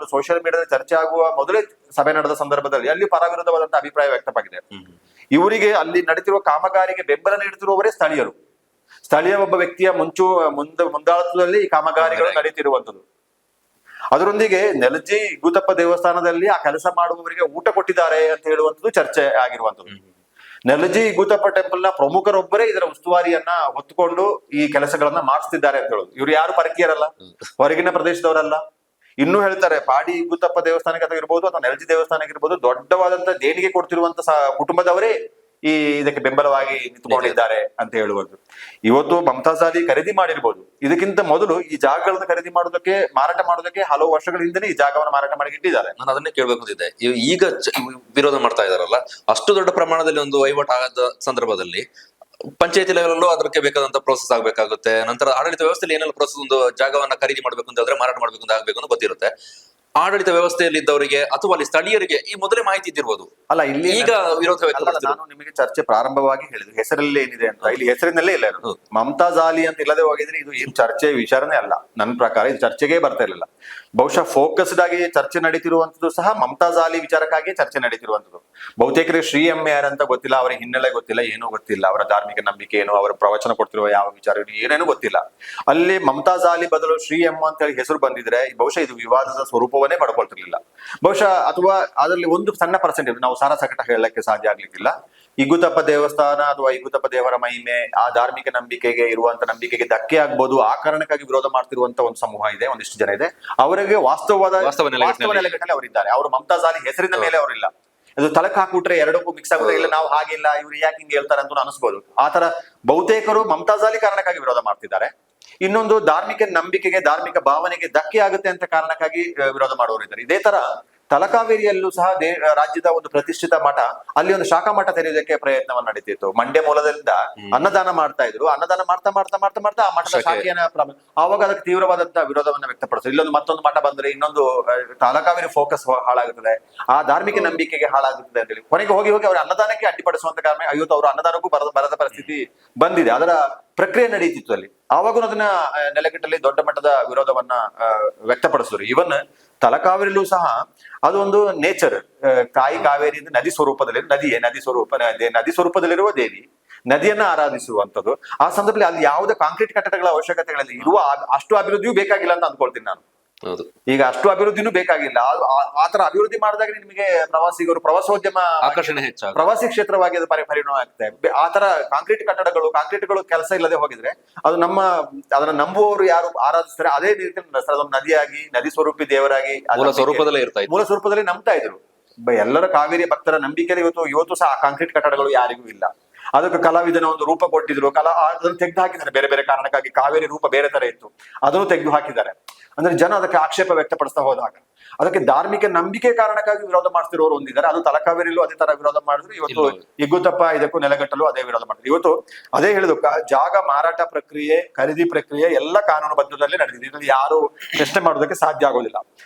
ಮೊದಲು ಸೋಷಿಯಲ್ ಮೀಡಿಯಾದಲ್ಲಿ ಚರ್ಚೆ ಆಗುವ ಮೊದಲೇ ಸಭೆ ನಡೆದ ಸಂದರ್ಭದಲ್ಲಿ ಅಲ್ಲಿ ಪರವಿರೋಧವಾದಂತಹ ಅಭಿಪ್ರಾಯ ವ್ಯಕ್ತವಾಗಿದೆ. ಇವರಿಗೆ ಅಲ್ಲಿ ನಡೆತಿರುವ ಕಾಮಗಾರಿಗೆ ಬೆಂಬಲ ನೀಡುತ್ತಿರುವವರೇ ಸ್ಥಳೀಯರು. ಸ್ಥಳೀಯ ಒಬ್ಬ ವ್ಯಕ್ತಿಯ ಮುಂದಾಳತ್ವದಲ್ಲಿ ಈ ಕಾಮಗಾರಿಗಳು ನಡೀತಿರುವಂತದ್ದು. ಅದರೊಂದಿಗೆ ನೆಲಜಿ ಗೂತಪ್ಪ ದೇವಸ್ಥಾನದಲ್ಲಿ ಆ ಕೆಲಸ ಮಾಡುವವರಿಗೆ ಊಟ ಕೊಟ್ಟಿದ್ದಾರೆ ಅಂತ ಹೇಳುವಂಥದ್ದು ಚರ್ಚೆ ಆಗಿರುವಂತದ್ದು. ನೆಲಜಿ ಗೂತಪ್ಪ ಟೆಂಪಲ್ ನ ಪ್ರಮುಖರೊಬ್ಬರೇ ಇದರ ಉಸ್ತುವಾರಿಯನ್ನ ಹೊತ್ತುಕೊಂಡು ಈ ಕೆಲಸಗಳನ್ನ ಮಾಡಿಸ್ತಿದ್ದಾರೆ ಅಂತ ಹೇಳುದು. ಇವ್ರು ಯಾರು ಪರಕೀಯರಲ್ಲ, ಹೊರಗಿನ ಪ್ರದೇಶದವರಲ್ಲ. ಇನ್ನೂ ಹೇಳ್ತಾರೆ, ಪಾಡಿ ಗೂತಪ್ಪ ದೇವಸ್ಥಾನಕ್ಕೆ ಇರ್ಬೋದು ಅಥವಾ ನೆಲಜಿ ದೇವಸ್ಥಾನಕ್ಕೆ ಇರ್ಬೋದು, ದೊಡ್ಡವಾದಂತ ದೇಣಿಗೆ ಕೊಡ್ತಿರುವಂತ ಕುಟುಂಬದವರೇ ಈ ಇದಕ್ಕೆ ಬೆಂಬಲವಾಗಿ ನಿಂತುಕೊಂಡಿದ್ದಾರೆ ಅಂತ ಹೇಳುವುದು. ಇವತ್ತು ಮಮತಾಜ್ ಅಲಿ ಖರೀದಿ ಮಾಡಿರ್ಬೋದು, ಇದಕ್ಕಿಂತ ಮೊದಲು ಈ ಜಾಗಗಳನ್ನ ಖರೀದಿ ಮಾಡೋದಕ್ಕೆ, ಮಾರಾಟ ಮಾಡೋದಕ್ಕೆ ಹಲವು ವರ್ಷಗಳ ಹಿಂದೆ ಈ ಜಾಗವನ್ನು ಮಾರಾಟ ಮಾಡಿ ಇಟ್ಟಿದ್ದಾರೆ. ನಾನು ಅದನ್ನೇ ಕೇಳ್ಬೇಕು ಅಂತಿದ್ದೆ. ಈಗ ವಿರೋಧ ಮಾಡ್ತಾ ಇದಾರಲ್ಲ, ಅಷ್ಟು ದೊಡ್ಡ ಪ್ರಮಾಣದಲ್ಲಿ ಒಂದು ವಹಿವಾಟು ಆಗದ ಸಂದರ್ಭದಲ್ಲಿ ಪಂಚಾಯತಿ ಲೆವೆಲ್ ಅದಕ್ಕೆ ಬೇಕಾದಂತ ಪ್ರೋಸೆಸ್ ಆಗ್ಬೇಕಾಗುತ್ತೆ. ನಂತರ ಆಡಳಿತ ವ್ಯವಸ್ಥೆಯಲ್ಲಿ ಏನೆಲ್ಲ ಪ್ರೋಸೆಸ್, ಒಂದು ಜಾಗವನ್ನ ಖರೀದಿ ಮಾಡ್ಬೇಕು ಅಂತ ಆದ್ರೆ ಮಾರಾಟ ಮಾಡ್ಬೇಕು ಅಂತ ಆಗ್ಬೇಕು ಅಂತ ಗೊತ್ತಿರುತ್ತೆ. ಆಡಳಿತ ವ್ಯವಸ್ಥೆಯಲ್ಲಿ ಇದ್ದವರಿಗೆ ಅಥವಾ ಅಲ್ಲಿ ಸ್ಥಳೀಯರಿಗೆ ಈ ಮೊದಲೇ ಮಾಹಿತಿ ಇದ್ದಿರ್ಬೋದು. ಅಲ್ಲ, ಇಲ್ಲಿ ಈಗ ವಿರೋಧ ನಾನು ನಿಮಗೆ ಚರ್ಚೆ ಪ್ರಾರಂಭವಾಗಿ ಹೇಳಿದ್ರು ಹೆಸರಲ್ಲಿ ಏನಿದೆ ಅಂತ. ಇಲ್ಲಿ ಹೆಸರಿನಲ್ಲೇ ಇಲ್ಲ, ಮಮತಾಜ್ ಅಲಿ ಅಂತ ಇಲ್ಲದೆ ಹೋಗಿದ್ರೆ ಇದು ಏನ್ ಚರ್ಚೆ ವಿಚಾರನೇ ಅಲ್ಲ. ನನ್ನ ಪ್ರಕಾರ ಇದು ಚರ್ಚೆಗೆ ಬರ್ತಾ ಇರಲಿಲ್ಲ. ಬಹುಶಃ ಫೋಕಸ್ಡ್ ಆಗಿ ಚರ್ಚೆ ನಡೀತಿರುವಂತದ್ದು ಸಹ ಮಮತಾಜ್ ಅಲಿ ವಿಚಾರಕ್ಕಾಗಿ ಚರ್ಚೆ ನಡೀತಿರುವಂತದ್ದು. ಬಹುತೇಕರಿಗೆ ಶ್ರೀ ಎಂ ಯಾರು ಅಂತ ಗೊತ್ತಿಲ್ಲ, ಅವರ ಹಿನ್ನೆಲೆ ಗೊತ್ತಿಲ್ಲ, ಏನೂ ಗೊತ್ತಿಲ್ಲ, ಅವರ ಧಾರ್ಮಿಕ ನಂಬಿಕೆ ಏನು, ಅವರ ಪ್ರವಚನ ಕೊಡ್ತಿರುವ ಯಾವ ವಿಚಾರ ಏನೇನು ಗೊತ್ತಿಲ್ಲ. ಅಲ್ಲಿ ಮಮತಾಜ್ ಅಲಿ ಬದಲು ಶ್ರೀ ಎಂ ಅಂತ ಹೇಳಿ ಹೆಸರು ಬಂದಿದ್ರೆ ಬಹುಶಃ ಇದು ವಿವಾದದ ಸ್ವರೂಪವನ್ನೇ ಪಡ್ಕೊಳ್ತಿರ್ಲಿಲ್ಲ ಬಹುಶಃ. ಅಥವಾ ಅದರಲ್ಲಿ ಒಂದು ಸಣ್ಣ ಪರ್ಸೆಂಟೇಜ್ ನಾವು ಸಾರಾಸಗಟ ಹೇಳಕ್ಕೆ ಸಾಧ್ಯ ಆಗ್ಲಿಕ್ಕಿಲ್ಲ. ಇಗುತಪ್ಪ ದೇವಸ್ಥಾನ ಅಥವಾ ಇಗುತಪ್ಪ ದೇವರ ಮಹಿಮೆ, ಆ ಧಾರ್ಮಿಕ ನಂಬಿಕೆಗೆ ಇರುವಂತ ನಂಬಿಕೆಗೆ ಧಕ್ಕೆ ಆಗ್ಬೋದು, ಆ ಕಾರಣಕ್ಕಾಗಿ ವಿರೋಧ ಮಾಡ್ತಿರುವಂತ ಒಂದು ಸಮೂಹ ಇದೆ, ಒಂದಿಷ್ಟು ಜನ ಇದೆ. ಅವರಿಗೆ ವಾಸ್ತವ ನೆಲೆಗಟ್ಟಲೆ ಅವರಿದ್ದಾರೆ. ಅವರು ಮಮತಾಜ್ ಅಲಿ ಹೆಸರಿನ ಮೇಲೆ ಅವರಿಲ್ಲ. ಇದು ತಳಕ್ ಹಾಕ್ಬಿಟ್ರೆ ಎರಡಕ್ಕೂ ಮಿಕ್ಸ್ ಆಗುತ್ತೆ. ಇಲ್ಲ ನಾವು ಹಾಗಿಲ್ಲ, ಇವ್ರು ಯಾಕೆ ಹಿಂಗೆ ಹೇಳ್ತಾರೆ ಅಂತ ಅನಿಸ್ಬೋದು. ಆತರ ಬಹುತೇಕರು ಮಮತಾಜ್ ಅಲಿ ಕಾರಣಕ್ಕಾಗಿ ವಿರೋಧ ಮಾಡ್ತಿದ್ದಾರೆ. ಇನ್ನೊಂದು ಧಾರ್ಮಿಕ ನಂಬಿಕೆಗೆ, ಧಾರ್ಮಿಕ ಭಾವನೆಗೆ ಧಕ್ಕೆ ಆಗುತ್ತೆ ಅಂತ ಕಾರಣಕ್ಕಾಗಿ ವಿರೋಧ ಮಾಡುವವರು ಇದ್ದಾರೆ. ಇದೇ ತರ ತಲಕಾವೇರಿಯಲ್ಲೂ ಸಹ ರಾಜ್ಯದ ಒಂದು ಪ್ರತಿಷ್ಠಿತ ಮಠ, ಅಲ್ಲಿ ಒಂದು ಶಾಖಾ ಮಠ ತೆರೆಯೋದಕ್ಕೆ ಪ್ರಯತ್ನವನ್ನು ನಡೀತಿತ್ತು. ಮಂಡ್ಯ ಮೂಲದಿಂದ ಅನ್ನದಾನ ಮಾಡ್ತಾ ಇದ್ರು. ಅನ್ನದಾನ ಮಾಡ್ತಾ ಮಾಡ್ತಾ ಮಾಡ್ತಾ ಮಾಡ್ತಾ ಆ ಮಠದ ಶಾಖೆಯನ್ನ ಆವಾಗ ಅದಕ್ಕೆ ತೀವ್ರವಾದಂತಹ ವಿರೋಧವನ್ನ ವ್ಯಕ್ತಪಡಿಸಿದ್ರು. ಇಲ್ಲೊಂದು ಮತ್ತೊಂದು ಮಠ ಬಂದ್ರೆ ಇನ್ನೊಂದು ತಲಕಾವೇರಿ ಫೋಕಸ್ ಹಾಳಾಗುತ್ತದೆ, ಆ ಧಾರ್ಮಿಕ ನಂಬಿಕೆಗೆ ಹಾಳಾಗುತ್ತದೆ ಅಂತ ಹೇಳಿ ಕೊನೆಗೆ ಹೋಗಿ ಹೋಗಿ ಅವರ ಅನ್ನದಾನಕ್ಕೆ ಅಡ್ಡಿಪಡಿಸುವಂತ ಕಾರಣ ಇವತ್ತು ಅವರು ಅನ್ನದಾನಕ್ಕೂ ಬರದ ಪರಿಸ್ಥಿತಿ ಬಂದಿದೆ. ಅದರ ಪ್ರಕ್ರಿಯೆ ನಡೀತಿತ್ತು ಅಲ್ಲಿ. ಆವಾಗೂ ಅದನ್ನ ನೆಲೆಗಟ್ಟಲ್ಲಿ ದೊಡ್ಡ ಮಟ್ಟದ ವಿರೋಧವನ್ನ ವ್ಯಕ್ತಪಡಿಸಿದ್ರು. ಇವನ್ ತಲಕಾವೇರಿಲೂ ಸಹ ಅದೊಂದು ನೇಚರ್, ತಾಯಿ ಕಾವೇರಿ ನದಿ ಸ್ವರೂಪದಲ್ಲಿ, ನದಿ ಸ್ವರೂಪದಲ್ಲಿರುವ ದೇವಿ, ನದಿಯನ್ನ ಆರಾಧಿಸುವಂಥದ್ದು. ಆ ಸಂದರ್ಭದಲ್ಲಿ ಅಲ್ಲಿ ಯಾವುದೇ ಕಾಂಕ್ರೀಟ್ ಕಟ್ಟಡಗಳ ಅವಶ್ಯಕತೆಗಳಲ್ಲಿ ಇರುವ ಅಷ್ಟು ಅಭಿವೃದ್ಧಿಯೂ ಬೇಕಾಗಿಲ್ಲ ಅಂತ ಅಂದ್ಕೊಳ್ತೀನಿ ನಾನು. ಈಗ ಅಷ್ಟು ಅಭಿವೃದ್ಧಿನೂ ಬೇಕಾಗಿಲ್ಲ. ಆತರ ಅಭಿವೃದ್ಧಿ ಮಾಡಿದಾಗ ನಿಮಗೆ ಪ್ರವಾಸಿಗರು, ಪ್ರವಾಸೋದ್ಯಮ ಆಕರ್ಷಣೆ ಹೆಚ್ಚು, ಪ್ರವಾಸಿ ಕ್ಷೇತ್ರವಾಗಿ ಅದು ಪರಿಣಾಮ ಆಗ್ತದೆ. ಆತರ ಕಾಂಕ್ರೀಟ್ ಕಾಂಕ್ರೀಟ್ಗಳು ಕೆಲಸ ಇಲ್ಲದೆ ಹೋಗಿದ್ರೆ ಅದು ಅದನ್ನ ನಂಬುವವರು ಯಾರು ಆರಾಧಿಸ್ತಾರೆ ಅದೇ ರೀತಿ ನದಿಯಾಗಿ, ನದಿ ಸ್ವರೂಪಿ ದೇವರಾಗಿ ಮೂಲ ಸ್ವರೂಪದಲ್ಲಿ ನಂಬ್ತಾ ಇದ್ರು. ಎಲ್ಲರ ಕಾವೇರಿ ಭಕ್ತರ ನಂಬಿಕೆ ಇವತ್ತು ಸಹ ಕಾಂಕ್ರೀಟ್ ಕಟ್ಟಡಗಳು ಯಾರಿಗೂ ಇಲ್ಲ. ಅದಕ್ಕೆ ಕಲಾವಿದನ ಒಂದು ರೂಪ ಕೊಟ್ಟಿದ್ರು, ಅದನ್ನು ತೆಗೆದು ಹಾಕಿದ್ದಾರೆ. ಬೇರೆ ಬೇರೆ ಕಾರಣಕ್ಕಾಗಿ ಕಾವೇರಿ ರೂಪ ಬೇರೆ ತರ ಇತ್ತು, ಅದನ್ನು ತೆಗೆದು ಹಾಕಿದ್ದಾರೆ. ಅಂದ್ರೆ ಜನ ಅದಕ್ಕೆ ಆಕ್ಷೇಪ ವ್ಯಕ್ತಪಡಿಸ್ತಾ ಹೋದಾಗ ಅದಕ್ಕೆ ಧಾರ್ಮಿಕ ನಂಬಿಕೆ ಕಾರಣಕ್ಕಾಗಿ ವಿರೋಧ ಮಾಡ್ತಿರೋರು ಒಂದಿದ್ದಾರೆ. ಅದು ತಲಕಾವೇರಿಲೂ ಅದೇ ತರ ವಿರೋಧ ಮಾಡಿದ್ರು. ಇವತ್ತು ಇಗುತಪ್ಪ ಇದಕ್ಕೂ ನೆಲೆಗಟ್ಟಲು ಅದೇ ವಿರೋಧ ಮಾಡಿದ್ರು. ಇವತ್ತು ಅದೇ ಹೇಳಿದ್ರು, ಜಾಗ ಮಾರಾಟ ಪ್ರಕ್ರಿಯೆ, ಖರೀದಿ ಪ್ರಕ್ರಿಯೆ ಎಲ್ಲ ಕಾನೂನು ಬದ್ಧದಲ್ಲಿ ನಡೆದಿದೆ. ಇದರಲ್ಲಿ ಯಾರು ಪ್ರಶ್ನೆ ಮಾಡೋದಕ್ಕೆ ಸಾಧ್ಯ ಆಗೋದಿಲ್ಲ.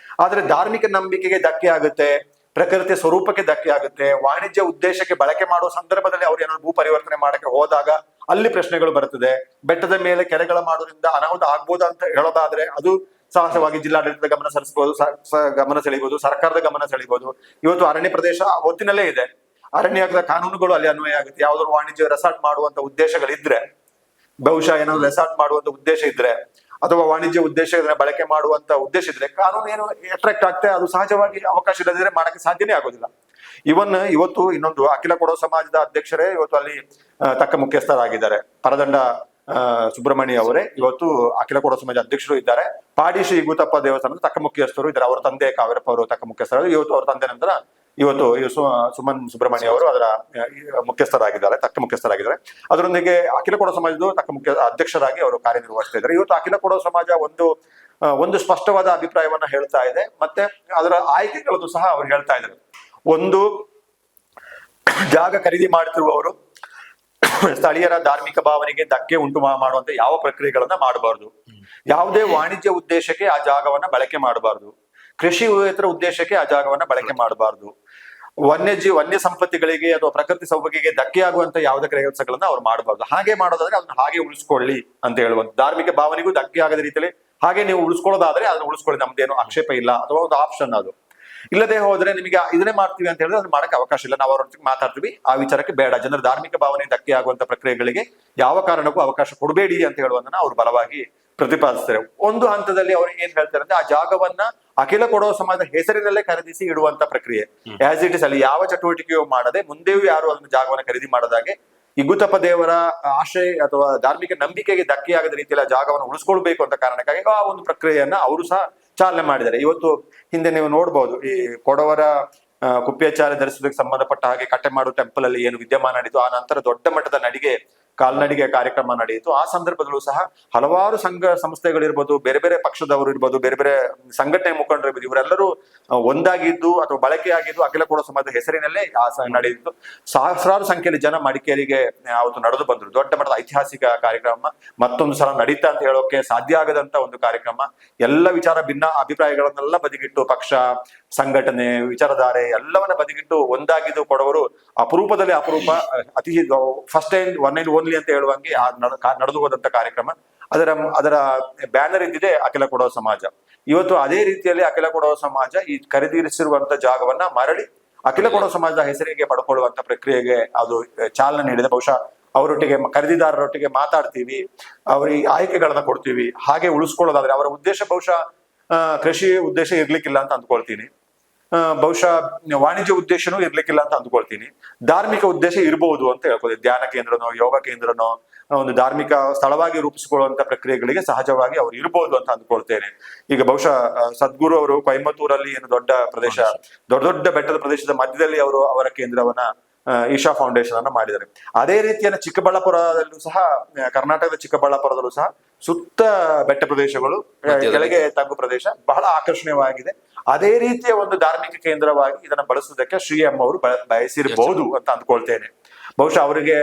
ಆದ್ರೆ ಧಾರ್ಮಿಕ ನಂಬಿಕೆಗೆ ಧಕ್ಕೆ ಆಗುತ್ತೆ, ಪ್ರಕೃತಿಯ ಸ್ವರೂಪಕ್ಕೆ ಧಕ್ಕೆ ಆಗುತ್ತೆ, ವಾಣಿಜ್ಯ ಉದ್ದೇಶಕ್ಕೆ ಬಳಕೆ ಮಾಡುವ ಸಂದರ್ಭದಲ್ಲಿ ಅವ್ರು ಏನಾದ್ರು ಭೂ ಪರಿವರ್ತನೆ ಮಾಡಕ್ಕೆ ಹೋದಾಗ ಅಲ್ಲಿ ಪ್ರಶ್ನೆಗಳು ಬರುತ್ತದೆ. ಬೆಟ್ಟದ ಮೇಲೆ ಕೆರೆಗಳ ಮಾಡೋದ್ರಿಂದ ಅನಾಹುತ ಆಗ್ಬೋದಾ ಅಂತ ಹೇಳೋದಾದ್ರೆ ಅದು ಸಹಜವಾಗಿ ಜಿಲ್ಲಾಡಳಿತದ ಗಮನ ಸೆಳೆಯಬಹುದು, ಸರ್ಕಾರದ ಗಮನ ಸೆಳೆಯಬಹುದು. ಇವತ್ತು ಅರಣ್ಯ ಪ್ರದೇಶ ಒತ್ತಿನಲ್ಲೇ ಇದೆ, ಅರಣ್ಯದ ಕಾನೂನುಗಳು ಅಲ್ಲಿ ಅನ್ವಯ ಆಗುತ್ತೆ. ಯಾವ್ದಾದ್ರು ವಾಣಿಜ್ಯ ರೆಸಾರ್ಟ್ ಮಾಡುವಂತ ಉದ್ದೇಶಗಳಿದ್ರೆ, ಬಹುಶಃ ಏನಾದ್ರು ರೆಸಾರ್ಟ್ ಮಾಡುವಂತ ಉದ್ದೇಶ ಇದ್ರೆ ಅಥವಾ ವಾಣಿಜ್ಯ ಉದ್ದೇಶ ಬಳಕೆ ಮಾಡುವಂತ ಉದ್ದೇಶ ಇದ್ರೆ ಕಾನೂನು ಏನು ಅಟ್ರಾಕ್ಟ್ ಆಗ್ತದೆ. ಅದು ಸಹಜವಾಗಿ ಅವಕಾಶ ಇಲ್ಲದಿದ್ರೆ ಮಾಡಕ್ಕೆ ಸಾಧ್ಯನೇ ಆಗೋದಿಲ್ಲ. ಇವತ್ತು ಇನ್ನೊಂದು ಅಖಿಲ ಕೊಡೋ ಸಮಾಜದ ಅಧ್ಯಕ್ಷರೇ ಇವತ್ತು ಅಲ್ಲಿ ತಕ್ಕ ಮುಖ್ಯಸ್ಥರಾಗಿದ್ದಾರೆ. ಪರದಂಡ ಸುಬ್ರಹ್ಮಣ್ಯ ಅವರೇ ಇವತ್ತು ಅಖಿಲ ಕೊಡೋ ಸಮಾಜ ಅಧ್ಯಕ್ಷರು ಇದ್ದಾರೆ. ಪಾಡಿ ಶ್ರೀ ಗೂತಪ್ಪ ದೇವಸ್ಥಾನದ ತಕ್ಕ ಮುಖ್ಯಸ್ಥರು ಇದ್ದಾರೆ. ಅವರ ತಂದೆ ಕಾವೇರಪ್ಪ ಅವರು ತಕ್ಕ ಮುಖ್ಯಸ್ಥರು. ಇವತ್ತು ಅವರ ತಂದೆ ನಂತರ ಇವತ್ತು ಸುಮನ್ ಸುಬ್ರಹ್ಮಣ್ಯ ಅವರು ಅದರ ಮುಖ್ಯಸ್ಥರಾಗಿದ್ದಾರೆ, ತಕ್ಕ ಮುಖ್ಯಸ್ಥರಾಗಿದ್ದಾರೆ. ಅದರೊಂದಿಗೆ ಅಖಿಲ ಕೊಡೋ ಸಮಾಜದ ತಕ್ಕ ಅಧ್ಯಕ್ಷರಾಗಿ ಅವರು ಕಾರ್ಯನಿರ್ವಹಿಸ್ತಾ ಇದ್ದಾರೆ. ಇವತ್ತು ಅಖಿಲ ಕೊಡೋ ಸಮಾಜ ಒಂದು ಸ್ಪಷ್ಟವಾದ ಅಭಿಪ್ರಾಯವನ್ನ ಹೇಳ್ತಾ ಇದೆ. ಮತ್ತೆ ಅದರ ಆಯ್ಕೆಗಳದ್ದು ಸಹ ಅವ್ರು ಹೇಳ್ತಾ ಇದ್ದಾರೆ. ಒಂದು, ಜಾಗ ಖರೀದಿ ಮಾಡ್ತಿರುವವರು ಸ್ಥಳೀಯರ ಧಾರ್ಮಿಕ ಭಾವನೆಗೆ ಧಕ್ಕೆ ಉಂಟು ಮಾಡುವಂತ ಯಾವ ಪ್ರಕ್ರಿಯೆಗಳನ್ನ ಮಾಡಬಾರ್ದು. ಯಾವುದೇ ವಾಣಿಜ್ಯ ಉದ್ದೇಶಕ್ಕೆ ಆ ಜಾಗವನ್ನ ಬಳಕೆ ಮಾಡಬಾರ್ದು. ಕೃಷಿಯೇತರ ಉದ್ದೇಶಕ್ಕೆ ಆ ಜಾಗವನ್ನ ಬಳಕೆ ಮಾಡಬಾರ್ದು. ವನ್ಯ ಸಂಪತ್ತಿಗಳಿಗೆ ಅಥವಾ ಪ್ರಕೃತಿ ಸೌಭಾಗ್ಯಕ್ಕೆ ಧಕ್ಕೆ ಆಗುವಂತ ಯಾವುದೇ ಕೆಲಸಗಳನ್ನ ಅವ್ರು ಮಾಡಬಾರ್ದು. ಹಾಗೆ ಮಾಡೋದಾದ್ರೆ ಅದನ್ನ ಹಾಗೆ ಉಳಿಸ್ಕೊಳ್ಳಿ ಅಂತ ಹೇಳುವಂತ, ಧಾರ್ಮಿಕ ಭಾವನೆಗೂ ಧಕ್ಕೆ ಆಗದ ರೀತಿಯಲ್ಲಿ ಹಾಗೆ ನೀವು ಉಳಿಸ್ಕೊಳ್ಳೋದಾದ್ರೆ ಅದನ್ನ ಉಳಿಸ್ಕೊಳ್ಳಿ, ನಮ್ದೇನು ಆಕ್ಷೇಪ ಇಲ್ಲ, ಅಥವಾ ಒಂದು ಆಪ್ಷನ್ ಅದು. ಇಲ್ಲದೆ ಹೋದ್ರೆ ನಿಮಗೆ ಇದನ್ನೇ ಮಾಡ್ತೀವಿ ಅಂತ ಹೇಳಿದ್ರೆ ಅದನ್ನ ಮಾಡಕ್ಕೆ ಅವಕಾಶ ಇಲ್ಲ. ನಾವು ಅವ್ರೊಟ್ಟಿಗೆ ಮಾತಾಡ್ತೀವಿ, ಆ ವಿಚಾರಕ್ಕೆ ಬೇಡ, ಜನರ ಧಾರ್ಮಿಕ ಭಾವನೆ ಧಕ್ಕೆ ಆಗುವಂತ ಪ್ರಕ್ರಿಯೆಗಳಿಗೆ ಯಾವ ಕಾರಣಕ್ಕೂ ಅವಕಾಶ ಕೊಡಬೇಡಿ ಅಂತ ಹೇಳುವುದನ್ನ ಅವ್ರು ಬಲವಾಗಿ ಪ್ರತಿಪಾದಿಸ್ತಾರೆ. ಒಂದು ಹಂತದಲ್ಲಿ ಅವ್ರು ಏನ್ ಹೇಳ್ತಾರೆ ಅಂದ್ರೆ, ಆ ಜಾಗವನ್ನ ಅಖಿಲ ಕೊಡವ ಸಮಾಜದ ಹೆಸರಿನಲ್ಲೇ ಖರೀದಿಸಿ ಇಡುವಂತ ಪ್ರಕ್ರಿಯೆ ಆಸ್ ಇಟ್ ಇಸ್, ಅಲ್ಲಿ ಯಾವ ಚಟುವಟಿಕೆಯೂ ಮಾಡದೆ, ಮುಂದೆಯೂ ಯಾರು ಅದನ್ನ ಜಾಗವನ್ನ ಖರೀದಿ ಮಾಡದಾಗೆ, ಇಗುತಪ್ಪ ದೇವರ ಆಶಯ ಅಥವಾ ಧಾರ್ಮಿಕ ನಂಬಿಕೆಗೆ ಧಕ್ಕೆಯಾಗದ ರೀತಿಯಲ್ಲಿ ಆ ಜಾಗವನ್ನು ಉಳಿಸ್ಕೊಳ್ಬೇಕು ಅಂತ ಕಾರಣಕ್ಕಾಗಿ ಆ ಒಂದು ಪ್ರಕ್ರಿಯೆಯನ್ನ ಅವರು ಸಹ ಚಾಲನೆ ಮಾಡಿದ್ದಾರೆ. ಇವತ್ತು ಹಿಂದೆ ನೀವು ನೋಡ್ಬೋದು, ಈ ಕೊಡವರ ಕುಪ್ಯಾಚಾರ್ಯ ಧರಿಸುವುದಕ್ಕೆ ಸಂಬಂಧಪಟ್ಟ ಹಾಗೆ ಕಟ್ಟೆಮಾಡು ಟೆಂಪಲ್ ಅಲ್ಲಿ ಏನು ವಿದ್ಯಮಾನ ನಡೀತು, ಆ ನಂತರ ದೊಡ್ಡ ಮಟ್ಟದ ಕಾಲ್ನಡಿಗೆ ಕಾರ್ಯಕ್ರಮ ನಡೆಯಿತು. ಆ ಸಂದರ್ಭದಲ್ಲೂ ಸಹ ಹಲವಾರು ಸಂಘ ಸಂಸ್ಥೆಗಳಿರ್ಬೋದು, ಬೇರೆ ಬೇರೆ ಪಕ್ಷದವರು ಇರ್ಬೋದು, ಬೇರೆ ಬೇರೆ ಸಂಘಟನೆ ಮುಖಂಡರು ಇರ್ಬೋದು, ಇವರೆಲ್ಲರೂ ಒಂದಾಗಿದ್ದು ಅಥವಾ ಬಳಕೆಯಾಗಿದ್ದು ಅಖಿಲ ಕೊಡವ ಸಮಾಜದ ಹೆಸರಿನಲ್ಲೇ ನಡೆಯಿತು. ಸಹಸ್ರಾರು ಸಂಖ್ಯೆಯಲ್ಲಿ ಜನ ಮಡಿಕೇರಿಗೆ ಅವತ್ತು ನಡೆದು ಬಂದ್ರು. ದೊಡ್ಡ ಮಟ್ಟದ ಐತಿಹಾಸಿಕ ಕಾರ್ಯಕ್ರಮ, ಮತ್ತೊಂದು ಸಲ ನಡೀತಾ ಅಂತ ಹೇಳೋಕೆ ಸಾಧ್ಯ ಆಗದಂತ ಒಂದು ಕಾರ್ಯಕ್ರಮ. ಎಲ್ಲ ವಿಚಾರ ಭಿನ್ನ ಅಭಿಪ್ರಾಯಗಳನ್ನೆಲ್ಲ ಬದಿಗಿಟ್ಟು, ಪಕ್ಷ, ಸಂಘಟನೆ, ವಿಚಾರಧಾರೆ ಎಲ್ಲವನ್ನ ಬದಿಗಿಟ್ಟು ಒಂದಾಗಿದ್ದು ಕೊಡವರು ಅಪರೂಪದಲ್ಲಿ ಅಪರೂಪ, ಅತಿ first time one and only ಅಂತ ಹೇಳುವಂಗೆ ನಡೆದು ಹೋದಂತ ಕಾರ್ಯಕ್ರಮ. ಅದರ ಬ್ಯಾನರ್ ಇದ್ದಿದೆ ಅಖಿಲ ಕೊಡವ ಸಮಾಜ. ಇವತ್ತು ಅದೇ ರೀತಿಯಲ್ಲಿ ಅಖಿಲ ಕೊಡವ ಸಮಾಜ ಈ ಖರೀದಿಸಿರುವಂತ ಜಾಗವನ್ನ ಮರಳಿ ಅಖಿಲ ಕೊಡವ ಸಮಾಜದ ಹೆಸರಿಗೆ ಪಡ್ಕೊಳ್ಳುವಂತ ಪ್ರಕ್ರಿಯೆಗೆ ಅದು ಚಾಲನೆ ನೀಡಿದೆ. ಬಹುಶಃ ಅವರೊಟ್ಟಿಗೆ, ಖರೀದಿದಾರರೊಟ್ಟಿಗೆ ಮಾತಾಡ್ತೀವಿ, ಅವರಿಗೆ ಆಯ್ಕೆಗಳನ್ನ ಕೊಡ್ತೀವಿ. ಹಾಗೆ ಉಳಿಸ್ಕೊಳ್ಳೋದಾದ್ರೆ ಅವರ ಉದ್ದೇಶ ಬಹುಶಃ ಕೃಷಿ ಉದ್ದೇಶ ಇರ್ಲಿಕ್ಕಿಲ್ಲ ಅಂತ ಅಂದ್ಕೊಳ್ತೀನಿ, ಬಹುಶಃ ವಾಣಿಜ್ಯ ಉದ್ದೇಶನೂ ಇರ್ಲಿಕ್ಕಿಲ್ಲ ಅಂತ ಅಂದ್ಕೊಳ್ತೀನಿ, ಧಾರ್ಮಿಕ ಉದ್ದೇಶ ಇರಬಹುದು ಅಂತ ಹೇಳ್ಬೋದು. ಧ್ಯಾನ ಕೇಂದ್ರನೋ, ಯೋಗ ಕೇಂದ್ರನೋ, ಒಂದು ಧಾರ್ಮಿಕ ಸ್ಥಳವಾಗಿ ರೂಪಿಸಿಕೊಳ್ಳುವಂತ ಪ್ರಕ್ರಿಯೆಗಳಿಗೆ ಸಹಜವಾಗಿ ಅವ್ರು ಇರ್ಬೋದು ಅಂತ ಅಂದ್ಕೊಳ್ತೇನೆ. ಈಗ ಬಹುಶಃ ಸದ್ಗುರು ಅವರು ಕೊಯಂಬತ್ತೂರಲ್ಲಿ ಏನು ದೊಡ್ಡ ಪ್ರದೇಶ, ದೊಡ್ಡ ಬೆಟ್ಟದ ಪ್ರದೇಶದ ಮಧ್ಯದಲ್ಲಿ ಅವರು ಅವರ ಕೇಂದ್ರವನ್ನ ಈಶಾ ಫೌಂಡೇಶನ್ ಅನ್ನ ಮಾಡಿದ್ದಾರೆ. ಅದೇ ರೀತಿಯನ್ನು ಚಿಕ್ಕಬಳ್ಳಾಪುರದಲ್ಲೂ ಸಹ, ಕರ್ನಾಟಕದ ಚಿಕ್ಕಬಳ್ಳಾಪುರದಲ್ಲೂ ಸಹ ಸುತ್ತ ಬೆಟ್ಟ ಪ್ರದೇಶಗಳು, ಕೆಳಗೆ ತಗ್ಗು ಪ್ರದೇಶ ಬಹಳ ಆಕರ್ಷಣೀಯವಾಗಿದೆ. ಅದೇ ರೀತಿಯ ಒಂದು ಧಾರ್ಮಿಕ ಕೇಂದ್ರವಾಗಿ ಇದನ್ನ ಬಳಸುವುದಕ್ಕೆ ಶ್ರೀ ಎಂ ಅವರು ಬಯಸಿರಬಹುದು ಅಂತ ಅಂದ್ಕೊಳ್ತೇನೆ. ಬಹುಶಃ ಅವರಿಗೆ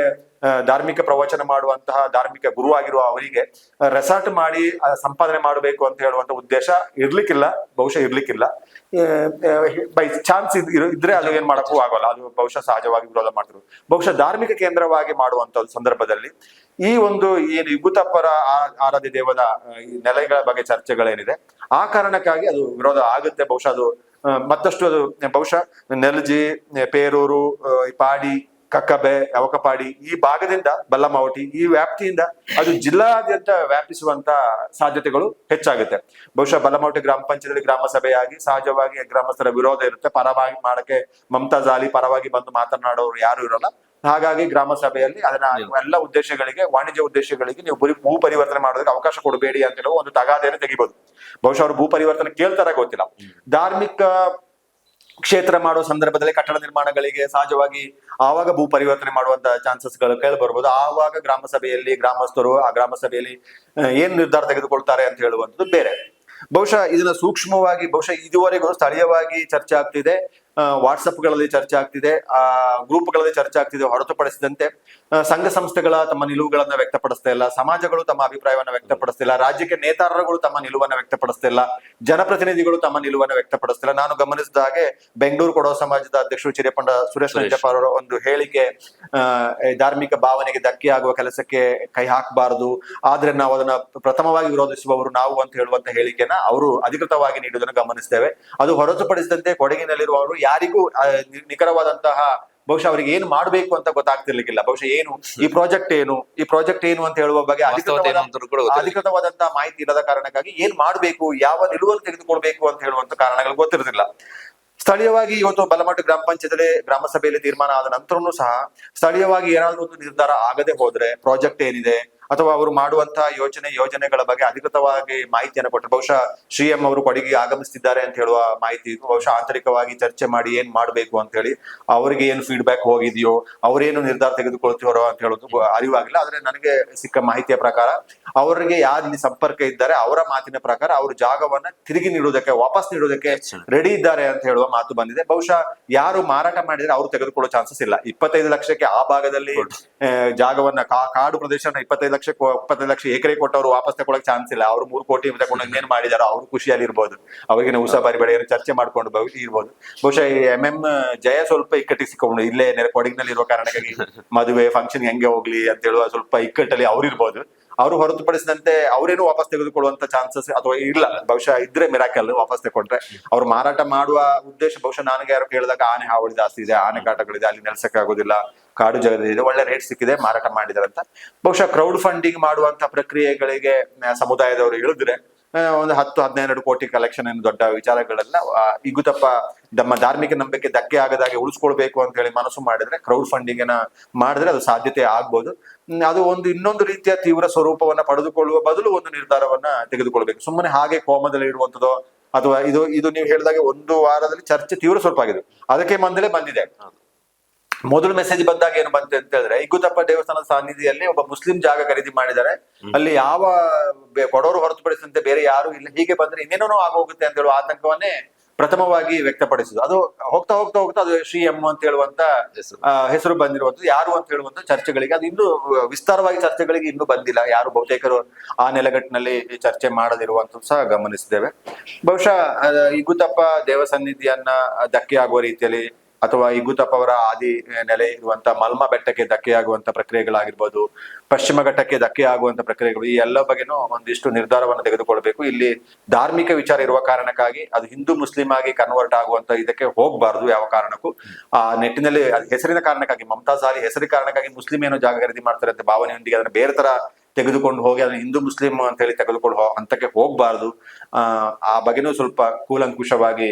ಧಾರ್ಮಿಕ ಪ್ರವಚನ ಮಾಡುವಂತಹ ಧಾರ್ಮಿಕ ಗುರುವಾಗಿರುವ ಅವರಿಗೆ ರೆಸಾರ್ಟ್ ಮಾಡಿ ಸಂಪಾದನೆ ಮಾಡಬೇಕು ಅಂತ ಹೇಳುವಂತ ಉದ್ದೇಶ ಇರ್ಲಿಕ್ಕಿಲ್ಲ, ಬಹುಶಃ ಇರ್ಲಿಕ್ಕಿಲ್ಲ. ಬೈ ಚಾನ್ಸ್ ಇದ್ರೆ ಅದು ಏನ್ ಮಾಡಕ್ಕೂ ಆಗೋಲ್ಲ, ಅದು ಬಹುಶಃ ಸಹಜವಾಗಿ ವಿರೋಧ ಮಾಡ್ತಿರು. ಬಹುಶಃ ಧಾರ್ಮಿಕ ಕೇಂದ್ರವಾಗಿ ಮಾಡುವಂತ ಸಂದರ್ಭದಲ್ಲಿ ಈ ಒಂದು ಏನು ಇಗುತಪ್ಪರ ಆರಾಧ್ಯ ದೇವದ ಈ ನೆಲೆಗಳ ಬಗ್ಗೆ ಚರ್ಚೆಗಳೇನಿದೆ, ಆ ಕಾರಣಕ್ಕಾಗಿ ಅದು ವಿರೋಧ ಆಗುತ್ತೆ. ಬಹುಶಃ ಅದು ಮತ್ತಷ್ಟು ಅದು ಬಹುಶಃ ನೆಲಜಿ, ಪೇರೂರು, ಪಾಡಿ, ಕಕ್ಕಬೆ, ಅವಕಪಾಡಿ ಈ ಭಾಗದಿಂದ, ಬಲ್ಲಮಾವಟಿ ಈ ವ್ಯಾಪ್ತಿಯಿಂದ ಅದು ಜಿಲ್ಲಾದ್ಯಂತ ವ್ಯಾಪಿಸುವಂತ ಸಾಧ್ಯತೆಗಳು ಹೆಚ್ಚಾಗುತ್ತೆ. ಬಹುಶಃ ಬಲ್ಲಮಾವಟಿ ಗ್ರಾಮ ಪಂಚಾಯತ್ನಲ್ಲಿ ಗ್ರಾಮ ಸಭೆಯಾಗಿ ಸಹಜವಾಗಿ ಗ್ರಾಮಸ್ಥರ ವಿರೋಧ ಇರುತ್ತೆ. ಪರವಾಗಿ ಮಾಡಕ್ಕೆ ಮಮತಾಜ್ ಅಲಿ ಪರವಾಗಿ ಬಂದು ಮಾತನಾಡೋರು ಯಾರು ಇರೋಲ್ಲ. ಹಾಗಾಗಿ ಗ್ರಾಮ ಸಭೆಯಲ್ಲಿ ಅದನ್ನ ಎಲ್ಲ ಉದ್ದೇಶಗಳಿಗೆ, ವಾಣಿಜ್ಯ ಉದ್ದೇಶಗಳಿಗೆ ನೀವು ಭೂ ಪರಿವರ್ತನೆ ಮಾಡೋದಕ್ಕೆ ಅವಕಾಶ ಕೊಡಬೇಡಿ ಅಂತ ಹೇಳುವ ಒಂದು ತಗಾದೆಯನ್ನು ತೆಗಿಬಹುದು. ಬಹುಶಃ ಅವರು ಭೂ ಪರಿವರ್ತನೆ ಕೇಳ್ತಾರ ಗೊತ್ತಿಲ್ಲ. ಧಾರ್ಮಿಕ ಕ್ಷೇತ್ರ ಮಾಡುವ ಸಂದರ್ಭದಲ್ಲಿ ಕಟ್ಟಡ ನಿರ್ಮಾಣಗಳಿಗೆ ಸಹಜವಾಗಿ ಆವಾಗ ಭೂ ಪರಿವರ್ತನೆ ಮಾಡುವಂತ ಚಾನ್ಸಸ್ಗಳು ಕೇಳಿ ಬರ್ಬೋದು. ಆವಾಗ ಗ್ರಾಮ ಸಭೆಯಲ್ಲಿ ಗ್ರಾಮಸ್ಥರು ಆ ಗ್ರಾಮ ಸಭೆಯಲ್ಲಿ ಏನ್ ನಿರ್ಧಾರ ತೆಗೆದುಕೊಳ್ತಾರೆ ಅಂತ ಹೇಳುವಂಥದ್ದು ಬೇರೆ. ಬಹುಶಃ ಇದನ್ನ ಸೂಕ್ಷ್ಮವಾಗಿ, ಬಹುಶಃ ಇದುವರೆಗೂ ಸ್ಥಳೀಯವಾಗಿ ಚರ್ಚೆ ಆಗ್ತಿದೆ, ವಾಟ್ಸಪ್ಗಳಲ್ಲಿ ಚರ್ಚೆ ಆಗ್ತಿದೆ, ಗ್ರೂಪ್ಗಳಲ್ಲಿ ಚರ್ಚೆ ಆಗ್ತಿದೆ, ಹೊರತುಪಡಿಸಿದಂತೆ ಸಂಘ ಸಂಸ್ಥೆಗಳ ತಮ್ಮ ನಿಲುವುಗಳನ್ನ ವ್ಯಕ್ತಪಡಿಸ್ತಾ ಇಲ್ಲ, ಸಮಾಜಗಳು ತಮ್ಮ ಅಭಿಪ್ರಾಯವನ್ನ ವ್ಯಕ್ತಪಡಿಸ್ತಿಲ್ಲ, ರಾಜ್ಯಕ್ಕೆ ನೇತಾರರುಗಳು ತಮ್ಮ ನಿಲುವನ್ನ ವ್ಯಕ್ತಪಡಿಸ್ತಿಲ್ಲ, ಜನಪ್ರತಿನಿಧಿಗಳು ತಮ್ಮ ನಿಲುವನ್ನ ವ್ಯಕ್ತಪಡಿಸ್ತಿಲ್ಲ. ನಾನು ಗಮನಿಸಿದ ಹಾಗೆ ಬೆಂಗಳೂರು ಕೊಡವ ಸಮಾಜದ ಅಧ್ಯಕ್ಷರು ಚಿರೇಪಂಡ ಸುರೇಶ್ ನಂಜಪ್ಪ ಅವರ ಒಂದು ಹೇಳಿಕೆ, ಧಾರ್ಮಿಕ ಭಾವನೆಗೆ ಧಕ್ಕೆ ಆಗುವ ಕೆಲಸಕ್ಕೆ ಕೈ ಹಾಕಬಾರದು, ಆದ್ರೆ ನಾವು ಅದನ್ನ ಪ್ರಥಮವಾಗಿ ವಿರೋಧಿಸುವವರು ನಾವು ಅಂತ ಹೇಳುವಂತ ಹೇಳಿಕೆನ ಅವರು ಅಧಿಕೃತವಾಗಿ ನೀಡುವುದನ್ನು ಗಮನಿಸ್ತೇವೆ. ಅದು ಹೊರತುಪಡಿಸಿದಂತೆ ಕೊಡಗಿನಲ್ಲಿರುವವರು ಯಾರಿಗೂ ನಿಖರವಾದಂತಹ, ಬಹುಶಃ ಅವರಿಗೆ ಏನು ಮಾಡಬೇಕು ಅಂತ ಗೊತ್ತಾಗ್ತಿರ್ಲಿಕ್ಕಿಲ್ಲ. ಬಹುಶಃ ಏನು ಈ ಪ್ರಾಜೆಕ್ಟ್ ಏನು ಅಂತ ಹೇಳುವ ಬಗ್ಗೆ ಅಧಿಕೃತವಾದಂತಹ ಮಾಹಿತಿ ಇಲ್ಲದ ಕಾರಣಕ್ಕಾಗಿ ಏನ್ ಮಾಡ್ಬೇಕು, ಯಾವ ನಿಲುವನ್ನು ತೆಗೆದುಕೊಳ್ಬೇಕು ಅಂತ ಹೇಳುವಂತ ಕಾರಣಗಳು ಗೊತ್ತಿರೋದಿಲ್ಲ. ಸ್ಥಳೀಯವಾಗಿ ಇವತ್ತು ಬಲಮಟ್ಟು ಗ್ರಾಮ ಪಂಚಾಯತ್ ಗ್ರಾಮ ಸಭೆಯಲ್ಲಿ ತೀರ್ಮಾನ ಆದ ನಂತರನೂ ಸಹ ಸ್ಥಳೀಯವಾಗಿ ಏನಾದ್ರೂ ಒಂದು ನಿರ್ಧಾರ ಆಗದೆ ಹೋದ್ರೆ, ಪ್ರಾಜೆಕ್ಟ್ ಏನಿದೆ ಅಥವಾ ಅವರು ಮಾಡುವಂತಹ ಯೋಜನೆಗಳ ಬಗ್ಗೆ ಅಧಿಕೃತವಾಗಿ ಮಾಹಿತಿಯನ್ನು ಕೊಟ್ಟರೆ, ಬಹುಶಃ ಶ್ರೀ ಎಂ ಅವರು ಕೊಡಗಿಗೆ ಆಗಮಿಸ್ತಿದ್ದಾರೆ ಅಂತ ಹೇಳುವ ಮಾಹಿತಿ, ಬಹುಶಃ ಆಂತರಿಕವಾಗಿ ಚರ್ಚೆ ಮಾಡಿ ಏನ್ ಮಾಡ್ಬೇಕು ಅಂತ ಹೇಳಿ ಅವರಿಗೆ ಏನು ಫೀಡ್ಬ್ಯಾಕ್ ಹೋಗಿದೆಯೋ, ಅವರೇನು ನಿರ್ಧಾರ ತೆಗೆದುಕೊಳ್ತಿರೋ ಅಂತ ಹೇಳೋದು ಅರಿವಾಗಿಲ್ಲ. ಆದ್ರೆ ನನಗೆ ಸಿಕ್ಕ ಮಾಹಿತಿಯ ಪ್ರಕಾರ ಅವರಿಗೆ ಯಾರು ಇಲ್ಲಿ ಸಂಪರ್ಕ ಇದ್ದಾರೆ ಅವರ ಮಾತಿನ ಪ್ರಕಾರ ಅವರು ಜಾಗವನ್ನ ತಿರುಗಿ ನೀಡುವುದಕ್ಕೆ, ವಾಪಸ್ ನೀಡುವುದಕ್ಕೆ ರೆಡಿ ಇದ್ದಾರೆ ಅಂತ ಹೇಳುವ ಮಾತು ಬಂದಿದೆ. ಬಹುಶಃ ಯಾರು ಮಾರಾಟ ಮಾಡಿದ್ರೆ ಅವರು ತೆಗೆದುಕೊಳ್ಳೋ ಚಾನ್ಸಸ್ ಇಲ್ಲ. 25 ಲಕ್ಷಕ್ಕೆ ಆ ಭಾಗದಲ್ಲಿ ಜಾಗವನ್ನ, ಕಾಡು ಪ್ರದೇಶನ 25 ಲಕ್ಷ ಎಕರೆ ಕೊಟ್ಟವರು ವಾಪಸ್ ತಗೊಳಕ್ ಚಾನ್ಸ್ ಇಲ್ಲ. ಅವ್ರು 3 ಕೋಟಿ ತಗೊಂಡು ಇನ್ನೇನ್ ಮಾಡಿದಾರೋ ಅವ್ರು ಖುಷಿಯಲ್ಲಿ ಇರ್ಬೋದು, ಅವ್ರಿಗೆ ಉಸಾಬರಿ ಬೆಳೆ ಚರ್ಚೆ ಮಾಡ್ಕೊಂಡು ಇರ್ಬೋದು. ಬಹುಶಃ MM ಜಯ ಸ್ವಲ್ಪ ಇಕ್ಕಟ್ಟಿಗೆ ಸಿಕ್ಕೊಂಡು ಇಲ್ಲೇ ಕೊಡಗಿನಲ್ಲಿ ಇರುವ ಕಾರಣಕ್ಕಾಗಿ ಮದುವೆ ಫಂಕ್ಷನ್ ಹೆಂಗೆ ಹೋಗ್ಲಿ ಅಂತ ಹೇಳುವ ಸ್ವಲ್ಪ ಇಕ್ಕಟ್ಟಲ್ಲಿ ಅವ್ರು ಇರ್ಬೋದು. ಅವರು ಹೊರತುಪಡಿಸಿದಂತೆ ಅವರೇನು ವಾಪಸ್ ತೆಗೆದುಕೊಳ್ಳುವಂತ ಚಾನ್ಸಸ್ ಅಥವಾ ಇಲ್ಲ, ಬಹುಶಃ ಇದ್ರೆ ಮಿರಾಕಲ್ ವಾಪಸ್ ತಗೊಂಡ್ರೆ. ಅವ್ರು ಮಾರಾಟ ಮಾಡುವ ಉದ್ದೇಶ ಬಹುಶಃ ನನಗೆ ಯಾರು ಕೇಳಿದಾಗ ಆನೆ ಹಾವಳಿ ಜಾಸ್ತಿ ಇದೆ, ಆನೆ ಕಾಟಗಳಿದೆ, ಅಲ್ಲಿ ನೆಲೆಸಕ್ಕೆ ಆಗೋದಿಲ್ಲ, ಕಾಡು ಜಾಗದಲ್ಲಿ ಒಳ್ಳೆ ರೇಟ್ ಸಿಕ್ಕಿದೆ, ಮಾರಾಟ ಮಾಡಿದಾರೆ ಅಂತ. ಬಹುಶಃ ಕ್ರೌಡ್ ಫಂಡಿಂಗ್ ಮಾಡುವಂತ ಪ್ರಕ್ರಿಯೆಗಳಿಗೆ ಸಮುದಾಯದವರು ಇಳಿದ್ರೆ ಒಂದು 10-12 ಕೋಟಿ ಕಲೆಕ್ಷನ್ ಏನು ದೊಡ್ಡ ವಿಚಾರಗಳೆಲ್ಲ ಇಗುತಪ್ಪ ನಮ್ಮ ಧಾರ್ಮಿಕ ನಂಬಿಕೆ ಧಕ್ಕೆ ಆಗದಾಗೆ ಉಳಿಸ್ಕೊಳ್ಬೇಕು ಅಂತ ಹೇಳಿ ಮನಸ್ಸು ಮಾಡಿದ್ರೆ ಕ್ರೌಡ್ ಫಂಡಿಂಗ್ ಮಾಡಿದ್ರೆ ಅದು ಸಾಧ್ಯತೆ ಆಗ್ಬೋದು. ಅದು ಇನ್ನೊಂದು ರೀತಿಯ ತೀವ್ರ ಸ್ವರೂಪವನ್ನ ಪಡೆದುಕೊಳ್ಳುವ ಬದಲು ಒಂದು ನಿರ್ಧಾರವನ್ನ ತೆಗೆದುಕೊಳ್ಬೇಕು. ಸುಮ್ಮನೆ ಹಾಗೆ ಕೋಮದಲ್ಲಿ ಇಡುವಂಥದ್ದು ಅಥವಾ ಇದು ನೀವು ಹೇಳಿದಾಗೆ ಒಂದು ವಾರದಲ್ಲಿ ಚರ್ಚೆ ತೀವ್ರ ಸ್ವರೂಪ ಆಗಿದೆ, ಅದಕ್ಕೆ ಮೊದಲೇ ಬಂದಿದೆ. ಮೊದಲು ಮೆಸೇಜ್ ಬಂದಾಗ ಏನು ಬಂತು ಅಂತ ಹೇಳಿದ್ರೆ, ಇಗುತಪ್ಪ ದೇವಸ್ಥಾನದ ಸಾನ್ನಿಧಿಯಲ್ಲಿ ಒಬ್ಬ ಮುಸ್ಲಿಂ ಜಾಗ ಖರೀದಿ ಮಾಡಿದ್ದಾರೆ, ಅಲ್ಲಿ ಯಾವ ಕೊಡೋರು ಹೊರತುಪಡಿಸಿದಂತೆ ಬೇರೆ ಯಾರು ಇಲ್ಲ, ಹೀಗೆ ಬಂದ್ರೆ ಇನ್ನೇನೋ ಆಗೋಗುತ್ತೆ ಅಂತ ಹೇಳುವ ಆತಂಕವನ್ನೇ ಪ್ರಥಮವಾಗಿ ವ್ಯಕ್ತಪಡಿಸುದು. ಅದು ಹೋಗ್ತಾ ಹೋಗ್ತಾ ಹೋಗ್ತಾ ಅದು ಶ್ರೀ ಎಂ ಅಂತ ಹೇಳುವಂತ ಹೆಸರು ಬಂದಿರುವಂತದ್ದು, ಯಾರು ಅಂತ ಹೇಳುವಂತ ಚರ್ಚೆಗಳಿಗೆ, ಅದು ಇನ್ನೂ ವಿಸ್ತಾರವಾಗಿ ಚರ್ಚೆಗಳಿಗೆ ಇನ್ನೂ ಬಂದಿಲ್ಲ. ಯಾರು ಬಹುತೇಕರು ಆ ನೆಲೆಗಟ್ಟಿನಲ್ಲಿ ಚರ್ಚೆ ಮಾಡದಿರುವಂತದ್ದು ಸಹ ಗಮನಿಸಿದ್ದೇವೆ. ಬಹುಶಃ ಇಗುತಪ್ಪ ದೇವಸನ್ನಿಧಿಯನ್ನ ಧಕ್ಕೆ ಆಗುವ ರೀತಿಯಲ್ಲಿ ಅಥವಾ ಇಗುತಪ್ಪ ಅವರ ಆದಿ ನೆಲೆ ಇರುವಂತ ಮಲ್ಮ ಬೆಟ್ಟಕ್ಕೆ ಧಕ್ಕೆ ಆಗುವಂತ ಪ್ರಕ್ರಿಯೆಗಳಾಗಿರ್ಬೋದು, ಪಶ್ಚಿಮ ಘಟ್ಟಕ್ಕೆ ಧಕ್ಕೆ ಆಗುವಂತ ಪ್ರಕ್ರಿಯೆಗಳು, ಈ ಎಲ್ಲ ಬಗ್ಗೆನೂ ಒಂದಿಷ್ಟು ನಿರ್ಧಾರವನ್ನು ತೆಗೆದುಕೊಳ್ಬೇಕು. ಇಲ್ಲಿ ಧಾರ್ಮಿಕ ವಿಚಾರ ಇರುವ ಕಾರಣಕ್ಕಾಗಿ ಅದು ಹಿಂದೂ ಮುಸ್ಲಿಂ ಆಗಿ ಕನ್ವರ್ಟ್ ಆಗುವಂತ ಇದಕ್ಕೆ ಹೋಗ್ಬಾರ್ದು ಯಾವ ಕಾರಣಕ್ಕೂ. ಆ ನಿಟ್ಟಿನಲ್ಲಿ ಹೆಸರಿನ ಕಾರಣಕ್ಕಾಗಿ, ಮಮತಾಜ್ ಅಲಿ ಹೆಸರಿನ ಕಾರಣಕ್ಕಾಗಿ ಮುಸ್ಲಿಂ ಏನೋ ಜಾಗ ಖರೀದಿ ಮಾಡ್ತಾರೆ ಅಂತ ಭಾವನೆಯೊಂದಿಗೆ ಅದನ್ನ ಬೇರೆ ತರ ತೆಗೆದುಕೊಂಡು ಹೋಗಿ ಅದನ್ನ ಹಿಂದೂ ಮುಸ್ಲಿಂ ಅಂತ ಹೇಳಿ ತೆಗೆದುಕೊಂಡು ಹಂತಕ್ಕೆ ಹೋಗ್ಬಾರ್ದು. ಆ ಬಗ್ಗೆನೂ ಸ್ವಲ್ಪ ಕೂಲಂಕುಷವಾಗಿ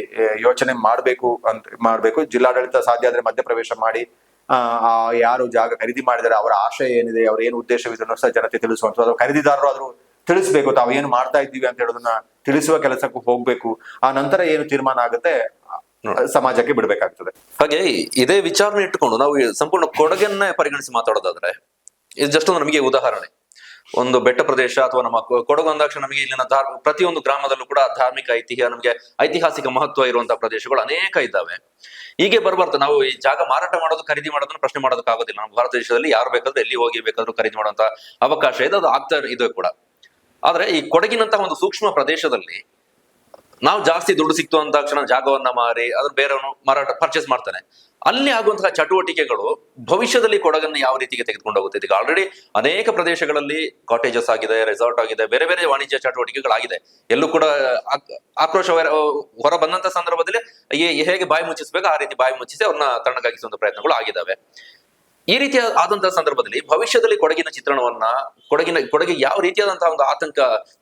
ಯೋಚನೆ ಮಾಡ್ಬೇಕು. ಜಿಲ್ಲಾಡಳಿತ ಸಾಧ್ಯ ಆದ್ರೆ ಮಧ್ಯಪ್ರವೇಶ ಮಾಡಿ ಯಾರು ಜಾಗ ಖರೀದಿ ಮಾಡಿದರೆ ಅವರ ಆಶಯ ಏನಿದೆ, ಅವ್ರ ಏನು ಉದ್ದೇಶವಿದೆ ಸಹ ಜನತೆ ತಿಳಿಸುವಂಥದ್ದು, ಅಥವಾ ಖರೀದಿದಾರರು ಆದ್ರೂ ತಿಳಿಸ್ಬೇಕು ತಾವು ಏನು ಮಾಡ್ತಾ ಇದ್ದೀವಿ ಅಂತ ಹೇಳೋದನ್ನ ತಿಳಿಸುವ ಕೆಲಸಕ್ಕೂ ಹೋಗ್ಬೇಕು. ಆ ನಂತರ ಏನು ತೀರ್ಮಾನ ಆಗುತ್ತೆ ಸಮಾಜಕ್ಕೆ ಬಿಡ್ಬೇಕಾಗ್ತದೆ. ಹಾಗೆ ಇದೇ ವಿಚಾರನ ಇಟ್ಟುಕೊಂಡು ನಾವು ಸಂಪೂರ್ಣ ಕೊಡಗನ್ನೇ ಪರಿಗಣಿಸಿ ಮಾತಾಡೋದಾದ್ರೆ, ಇದು ಜಸ್ಟ್ ಒಂದು ನಮಗೆ ಉದಾಹರಣೆ. ಒಂದು ಬೆಟ್ಟ ಪ್ರದೇಶ ಅಥವಾ ನಮ್ಮ ಕೊಡಗು ಅಂದಾಕ್ಷಣ ನಮಗೆ ಇಲ್ಲಿನ ಪ್ರತಿಯೊಂದು ಗ್ರಾಮದಲ್ಲೂ ಕೂಡ ಧಾರ್ಮಿಕ ನಮಗೆ ಐತಿಹಾಸಿಕ ಮಹತ್ವ ಇರುವಂತಹ ಪ್ರದೇಶಗಳು ಅನೇಕ ಇದ್ದಾವೆ. ಹೀಗೆ ಬರಬಾರ್ದು ನಾವು ಈ ಜಾಗ ಮಾರಾಟ ಮಾಡೋದು ಖರೀದಿ ಮಾಡೋದನ್ನ ಪ್ರಶ್ನೆ ಮಾಡೋದಕ್ಕಾಗೋದಿಲ್ಲ. ನಮ್ಮ ಭಾರತ ದೇಶದಲ್ಲಿ ಯಾರು ಬೇಕಾದ್ರೂ ಎಲ್ಲಿ ಹೋಗಿ ಬೇಕಾದ್ರೂ ಖರೀದಿ ಮಾಡುವಂತ ಅವಕಾಶ ಇದೆ, ಅದು ಆಗ್ತಾ ಇದೆ ಕೂಡ. ಆದ್ರೆ ಈ ಕೊಡಗಿನಂತಹ ಒಂದು ಸೂಕ್ಷ್ಮ ಪ್ರದೇಶದಲ್ಲಿ ನಾವು ಜಾಸ್ತಿ ದುಡ್ಡು ಸಿಕ್ತು ಅಂತ ತಕ್ಷಣ ಜಾಗವನ್ನ ಮಾರಿ ಅದನ್ನ ಬೇರೆಯವನು ಪರ್ಚೇಸ್ ಮಾಡ್ತಾನೆ. ಅಲ್ಲಿ ಆಗುವಂತಹ ಚಟುವಟಿಕೆಗಳು ಭವಿಷ್ಯದಲ್ಲಿ ಕೊಡಗನ್ನ ಯಾವ ರೀತಿಗೆ ತೆಗೆದುಕೊಂಡು ಹೋಗುತ್ತೆ. ಈಗ ಆಲ್ರೆಡಿ ಅನೇಕ ಪ್ರದೇಶಗಳಲ್ಲಿ ಕಾಟೇಜಸ್ ಆಗಿದೆ, ರೆಸಾರ್ಟ್ ಆಗಿದೆ, ಬೇರೆ ಬೇರೆ ವಾಣಿಜ್ಯ ಚಟುವಟಿಕೆಗಳಾಗಿದೆ. ಎಲ್ಲೂ ಕೂಡ ಆಕ್ರೋಶ ಹೊರ ಬಂದಂತ ಸಂದರ್ಭದಲ್ಲಿ ಹೇಗೆ ಬಾಯಿ ಮುಚ್ಚಿಸ್ಬೇಕು ಆ ರೀತಿ ಬಾಯಿ ಮುಚ್ಚಿಸಿ ಅವ್ರನ್ನ ತಣ್ಣಗಾಗಿಸುವಂತ ಪ್ರಯತ್ನಗಳು ಆಗಿದ್ದಾವೆ. ಈ ರೀತಿಯ ಆದಂತಹ ಸಂದರ್ಭದಲ್ಲಿ ಭವಿಷ್ಯದಲ್ಲಿ ಕೊಡಗಿನ ಚಿತ್ರಣವನ್ನ ಕೊಡಗಿಗೆ ಯಾವ ರೀತಿಯಾದಂತಹ ಒಂದು ಆತಂಕ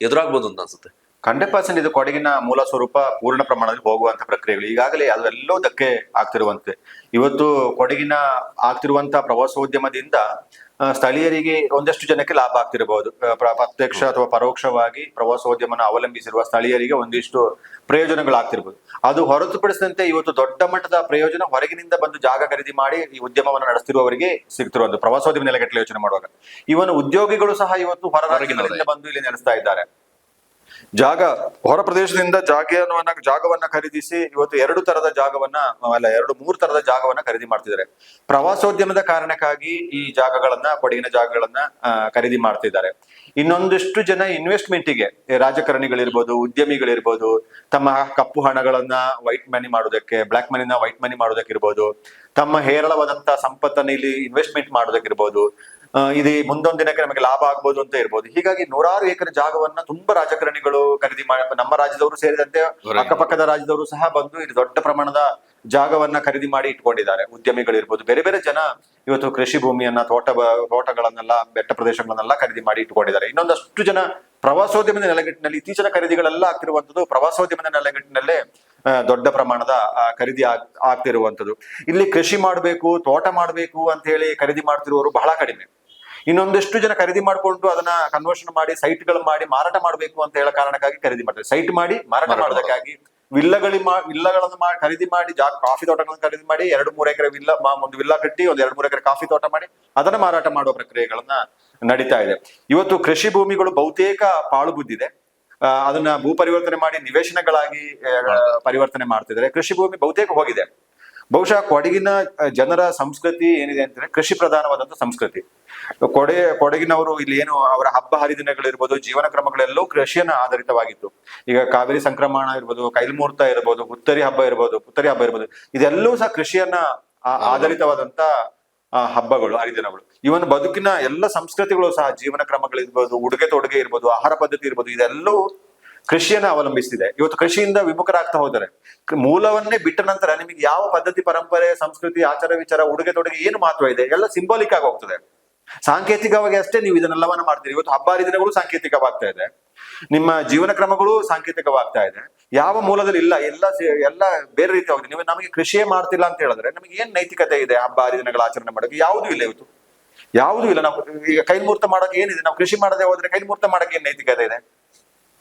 ಎದುರಾಗ್ಬೋದು ಅಂತ ಅನ್ಸುತ್ತೆ? 100% ಇದು ಕೊಡಗಿನ ಮೂಲ ಸ್ವರೂಪ ಪೂರ್ಣ ಪ್ರಮಾಣದಲ್ಲಿ ಹೋಗುವಂತ ಪ್ರಕ್ರಿಯೆಗಳು ಈಗಾಗಲೇ ಅವೆಲ್ಲೋ ಧಕ್ಕೆ ಆಗ್ತಿರುವಂತೆ. ಇವತ್ತು ಕೊಡಗಿನ ಆಗ್ತಿರುವಂತ ಪ್ರವಾಸೋದ್ಯಮದಿಂದ ಸ್ಥಳೀಯರಿಗೆ ಒಂದಷ್ಟು ಜನಕ್ಕೆ ಲಾಭ ಆಗ್ತಿರಬಹುದು. ಪ್ರತ್ಯಕ್ಷ ಅಥವಾ ಪರೋಕ್ಷವಾಗಿ ಪ್ರವಾಸೋದ್ಯಮನ ಅವಲಂಬಿಸಿರುವ ಸ್ಥಳೀಯರಿಗೆ ಒಂದಿಷ್ಟು ಪ್ರಯೋಜನಗಳಾಗ್ತಿರ್ಬೋದು. ಅದು ಹೊರತುಪಡಿಸಿದಂತೆ ಇವತ್ತು ದೊಡ್ಡ ಮಟ್ಟದ ಪ್ರಯೋಜನ ಹೊರಗಿನಿಂದ ಬಂದು ಜಾಗ ಖರೀದಿ ಮಾಡಿ ಈ ಉದ್ಯಮವನ್ನು ನಡೆಸ್ತಿರುವವರಿಗೆ ಸಿಗ್ತಿರುವಂತ ಪ್ರವಾಸೋದ್ಯಮ ನೆಲೆಗಟ್ಟಲೆ ಯೋಚನೆ ಮಾಡುವಾಗ ಇವನು ಉದ್ಯೋಗಿಗಳು ಸಹ ಇವತ್ತು ಹೊರಗಿನಿಂದ ಬಂದು ಇಲ್ಲಿ ನೆಲೆಸ್ತಾ ಇದ್ದಾರೆ. ಹೊರ ಪ್ರದೇಶದಿಂದ ಜಾಗವನ್ನ ಖರೀದಿಸಿ ಇವತ್ತು 2 ತರದ ಜಾಗವನ್ನ 2-3 ತರದ ಜಾಗವನ್ನ ಖರೀದಿ ಮಾಡ್ತಿದ್ದಾರೆ. ಪ್ರವಾಸೋದ್ಯಮದ ಕಾರಣಕ್ಕಾಗಿ ಈ ಕೊಡಗಿನ ಜಾಗಗಳನ್ನ ಖರೀದಿ ಮಾಡ್ತಿದ್ದಾರೆ. ಇನ್ನೊಂದಿಷ್ಟು ಜನ ಇನ್ವೆಸ್ಟ್ಮೆಂಟಿಗೆ ರಾಜಕಾರಣಿಗಳಿರ್ಬೋದು, ಉದ್ಯಮಿಗಳಿರ್ಬೋದು, ತಮ್ಮ ಕಪ್ಪು ಹಣಗಳನ್ನ ವೈಟ್ ಮನಿ ಮಾಡೋದಕ್ಕೆ, ಬ್ಲಾಕ್ ಮನಿನ ವೈಟ್ ಮನಿ ಮಾಡೋದಕ್ಕಿರ್ಬೋದು, ತಮ್ಮ ಹೇರಳವಾದಂತಹ ಸಂಪತ್ತನ್ನ ಇಲ್ಲಿ ಇನ್ವೆಸ್ಟ್ಮೆಂಟ್ ಮಾಡೋದಕ್ಕಿರ್ಬೋದು, ಇದು ಮುಂದೊಂದು ದಿನಕ್ಕೆ ನಮಗೆ ಲಾಭ ಆಗ್ಬೋದು ಅಂತ ಇರ್ಬೋದು. ಹೀಗಾಗಿ 100 ಎಕರೆ ಜಾಗವನ್ನ ತುಂಬಾ ರಾಜಕಾರಣಿಗಳು ಖರೀದಿ ಮಾಡಿ, ನಮ್ಮ ರಾಜ್ಯದವರು ಸೇರಿದಂತೆ ಅಕ್ಕಪಕ್ಕದ ರಾಜ್ಯದವರು ಸಹ ಬಂದು ಇಲ್ಲಿ ದೊಡ್ಡ ಪ್ರಮಾಣದ ಜಾಗವನ್ನ ಖರೀದಿ ಮಾಡಿ ಇಟ್ಕೊಂಡಿದ್ದಾರೆ. ಉದ್ಯಮಿಗಳಿರ್ಬೋದು, ಬೇರೆ ಬೇರೆ ಜನ ಇವತ್ತು ಕೃಷಿ ಭೂಮಿಯನ್ನ, ತೋಟಗಳನ್ನೆಲ್ಲ, ಬೆಟ್ಟ ಪ್ರದೇಶಗಳನ್ನೆಲ್ಲ ಖರೀದಿ ಮಾಡಿ ಇಟ್ಕೊಂಡಿದ್ದಾರೆ. ಇನ್ನೊಂದಷ್ಟು ಜನ ಪ್ರವಾಸೋದ್ಯಮದ ನೆಲೆಗಟ್ಟಿನಲ್ಲಿ ಇತ್ತೀಚಿನ ಖರೀದಿಗಳೆಲ್ಲ ಆಗ್ತಿರುವಂತದ್ದು ಪ್ರವಾಸೋದ್ಯಮದ ನೆಲೆಗಟ್ಟಿನಲ್ಲೇ ದೊಡ್ಡ ಪ್ರಮಾಣದ ಖರೀದಿ ಆಗ್ತಿರುವಂತದ್ದು. ಇಲ್ಲಿ ಕೃಷಿ ಮಾಡಬೇಕು, ತೋಟ ಮಾಡಬೇಕು ಅಂತ ಹೇಳಿ ಖರೀದಿ ಮಾಡ್ತಿರುವವರು ಬಹಳ ಕಡಿಮೆ. ಇನ್ನೊಂದಿಷ್ಟು ಜನ ಖರೀದಿ ಮಾಡ್ಕೊಂಡು ಅದನ್ನ ಕನ್ವರ್ಷನ್ ಮಾಡಿ ಸೈಟ್ಗಳು ಮಾಡಿ ಮಾರಾಟ ಮಾಡಬೇಕು ಅಂತ ಹೇಳೋ ಕಾರಣಕ್ಕಾಗಿ ಖರೀದಿ ಮಾಡ್ತಾರೆ. ಸೈಟ್ ಮಾಡಿ ಮಾರಾಟ ಮಾಡೋದಕ್ಕಾಗಿ ವಿಲ್ಲಗಳನ್ನು ಖರೀದಿ ಮಾಡಿ ಕಾಫಿ ತೋಟಗಳನ್ನು ಖರೀದಿ ಮಾಡಿ 2-3 ಎಕರೆ ಒಂದು ವಿಲ್ಲಾ ಕಟ್ಟಿ ಒಂದು 2-3 ಎಕರೆ ಕಾಫಿ ತೋಟ ಮಾಡಿ ಅದನ್ನ ಮಾರಾಟ ಮಾಡುವ ಪ್ರಕ್ರಿಯೆಗಳನ್ನ ನಡೀತಾ ಇದೆ. ಇವತ್ತು ಕೃಷಿ ಭೂಮಿಗಳು ಬಹುತೇಕ ಪಾಳು ಬಿದ್ದಿದೆ. ಅದನ್ನ ಭೂ ಪರಿವರ್ತನೆ ಮಾಡಿ ನಿವೇಶನಗಳಾಗಿ ಪರಿವರ್ತನೆ ಮಾಡ್ತಿದ್ದಾರೆ. ಕೃಷಿ ಭೂಮಿ ಬಹುತೇಕ ಹೋಗಿದೆ. ಬಹುಶಃ ಕೊಡಗಿನ ಜನರ ಸಂಸ್ಕೃತಿ ಏನಿದೆ ಅಂತಂದ್ರೆ ಕೃಷಿ ಪ್ರಧಾನವಾದಂತ ಸಂಸ್ಕೃತಿ. ಕೊಡಗಿನವರು ಇಲ್ಲಿ ಏನು ಅವರ ಹಬ್ಬ ಹರಿದಿನಗಳಿರ್ಬೋದು, ಜೀವನ ಕ್ರಮಗಳೆಲ್ಲವೂ ಕೃಷಿಯನ್ನ ಆಧಾರಿತವಾಗಿತ್ತು. ಈಗ ಕಾವೇರಿ ಸಂಕ್ರಮಣ ಇರ್ಬೋದು, ಕೈಲ್ಮೂರ್ತ ಇರ್ಬೋದು, ಪುತ್ತರಿ ಹಬ್ಬ ಇರ್ಬೋದು, ಇದೆಲ್ಲವೂ ಸಹ ಕೃಷಿಯನ್ನ ಆಧಾರಿತವಾದಂತ ಹಬ್ಬಗಳು, ಹರಿದಿನಗಳು, ಇವನ್ ಬದುಕಿನ ಎಲ್ಲ ಸಂಸ್ಕೃತಿಗಳು ಸಹ, ಜೀವನ ಕ್ರಮಗಳಿರ್ಬೋದು, ಉಡುಗೆ ತೊಡುಗೆ ಇರ್ಬೋದು, ಆಹಾರ ಪದ್ಧತಿ ಇರ್ಬೋದು, ಇದೆಲ್ಲವೂ ಕೃಷಿಯನ್ನ ಅವಲಂಬಿಸಿದೆ. ಇವತ್ತು ಕೃಷಿಯಿಂದ ವಿಮುಖರಾಗ್ತಾ ಹೋದರೆ, ಮೂಲವನ್ನೇ ಬಿಟ್ಟ ನಂತರ ನಿಮಗೆ ಯಾವ ಪದ್ಧತಿ, ಪರಂಪರೆ, ಸಂಸ್ಕೃತಿ, ಆಚಾರ ವಿಚಾರ, ಉಡುಗೆ ತೊಡುಗೆ ಏನು ಮಹತ್ವ ಇದೆ? ಎಲ್ಲ ಸಿಂಬಾಲಿಕ್ ಆಗಿ ಹೋಗ್ತದೆ. ಸಾಂಕೇತಿಕವಾಗಿ ಅಷ್ಟೇ ನೀವು ಇದನ್ನೆಲ್ಲವನ್ನ ಮಾಡ್ತೀರಿ. ಇವತ್ತು ಹಬ್ಬ ಹರಿದಿನಗಳು ಸಾಂಕೇತಿಕವಾಗ್ತಾ ಇದೆ, ನಿಮ್ಮ ಜೀವನ ಕ್ರಮಗಳು ಸಾಂಕೇತಿಕವಾಗ್ತಾ ಇದೆ. ಯಾವ ಮೂಲದಲ್ಲಿ ಇಲ್ಲ, ಎಲ್ಲ ಬೇರೆ ರೀತಿ ಹೋಗಿದೆ. ನೀವು ನಮಗೆ ಕೃಷಿಯೇ ಮಾಡ್ತಿಲ್ಲ ಅಂತ ಹೇಳಿದ್ರೆ ನಮಗೆ ಏನ್ ನೈತಿಕತೆ ಇದೆ ಹಬ್ಬ ಹರಿದಿನಗಳ ಆಚರಣೆ ಮಾಡೋಕೆ? ಯಾವುದೂ ಇಲ್ಲ ಇವತ್ತು, ಯಾವುದೂ ಇಲ್ಲ. ನಾವು ಈಗ ಕೈಮೂರ್ತ ಮಾಡೋಕೆ ಏನಿದೆ? ನಾವು ಕೃಷಿ ಮಾಡದೆ ಹೋದ್ರೆ ಕೈಮೂರ್ತ ಮಾಡಕ್ಕೆ ಏನ್ ನೈತಿಕತೆ ಇದೆ?